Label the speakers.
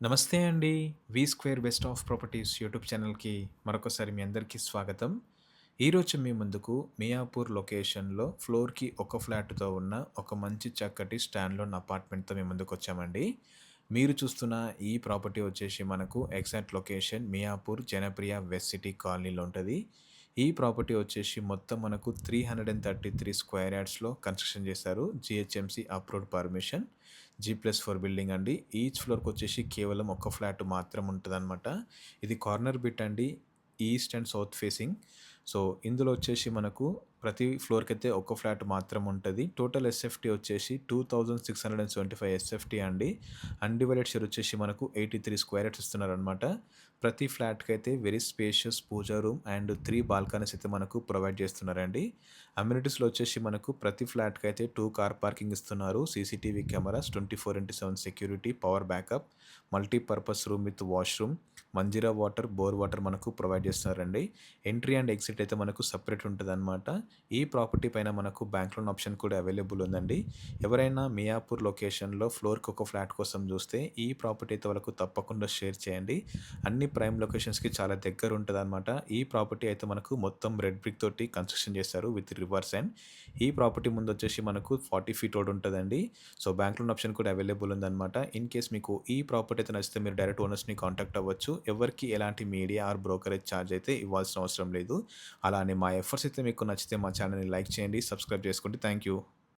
Speaker 1: నమస్తే అండి. V square best of properties YouTube ఛానల్‌కి మరొకసారి మీ అందరికీ స్వాగతం. ఈరోజు మీ ముందుకు మియాపూర్ లొకేషన్‌లో ఫ్లోర్‌కి ఒక ఫ్లాట్‌తో ఉన్న ఒక మంచి చక్కటి స్టాండ్‌లోన్ అపార్ట్మెంట్‌తో మీ ముందుకొచ్చామండి. మీరు చూస్తున్న ఈ ప్రాపర్టీ వచ్చేసి మనకు exact location Miyapur Janapriya west city కాలనీలో ఉంటది. ఈ ప్రాపర్టీ వచ్చేసి మొత్తం మనకు 333 స్క్వేర్ యార్డ్స్‌లో కన్‌స్ట్రక్షన్ చేశారు. GHMC approved permission. G+4 building అండి. ఈచ్ ఫ్లోర్‌కొచ్చేసి కేవలం ఒక ఫ్లాట్ మాత్రం ఉంటదనమాట. ఇది కార్నర్ బిట్ అండి. East and south facing. So, ఇందులో వచ్చేసి మనకు ప్రతి ఫ్లోర్‌కైతే ఒక ఫ్లాట్ మాత్రం ఉంటది. టోటల్ ఎస్ఎఫ్‌టీ వచ్చేసి 2675 ఎస్ఎఫ్‌టీ అండి. అన్‌డివైడెడ్ షేర్ వచ్చేసి మనకు 83 స్క్వేర్ యార్డ్స్ ఇస్తున్నారనమాట. ప్రతి ఫ్లాట్‌కైతే very spacious pooja room and 3 balconies అయితే మనకు ప్రొవైడ్ చేస్తున్నారండి. అమ్యూనిటీస్‌లో వచ్చేసి మనకు ప్రతి ఫ్లాట్‌కైతే 2 కార్ పార్కింగ్ ఇస్తున్నారు. CCTV cameras, 24/7 security, power backup, multipurpose room with washroom, Manjira water, bore water మనకు ప్రొవైడ్ చేస్తున్నారండి. ఎంట్రీ అండ్ ఎగ్జిట్ అయితే మనకు సెపరేట్ ఉంటదనమాట. ఈ ప్రాపర్టీ పైన మనకు బ్యాంక్ లోన్ ఆప్షన్ కూడా అవైలబుల్ ఉందండి. ఎవరైనా మియాపూర్ లొకేషన్‌లో ఫ్లోర్‌కి ఒక ఫ్లాట్ కోసం చూస్తే ఈ ప్రాపర్టీ అయితే వాళ్ళకు తప్పకుండా షేర్ చేయండి. అన్ని ప్రైమ్ లొకేషన్స్‌కి చాలా దగ్గర ఉంటదనమాట. ఈ ప్రాపర్టీ అయితే మనకు మొత్తం రెడ్ బ్రిక్ తోటి కన్‌స్ట్రక్షన్ చేశారు విత్ రివర్స్ ఎండ్. ఈ ప్రాపర్టీ ముందొచ్చేసి మనకు 40 ఫీట్ రోడ్ ఉంటదండి. సో, బ్యాంక్ లోన్ ఆప్షన్ కూడా అవైలబుల్ ఉందనమాట. ఇన్ కేస్ మీకు ఈ ప్రాపర్టీ అయితే నచ్చితే మీరు డైరెక్ట్ ఓనర్స్‌ని కాంటాక్ట్ అవ్వచ్చు. ఎవరికీ ఎలాంటి మీడియా ఆర్ బ్రోకరేజ్ ఛార్జ్ అయితే ఇవ్వాల్సిన అవసరం లేదు. అలానే మా ఎఫర్ట్స్ అయితే మీకు నచ్చితే మా ఛానల్‌ని లైక్ చేయండి, సబ్స్క్రైబ్ చేసుకోండి. Thank you.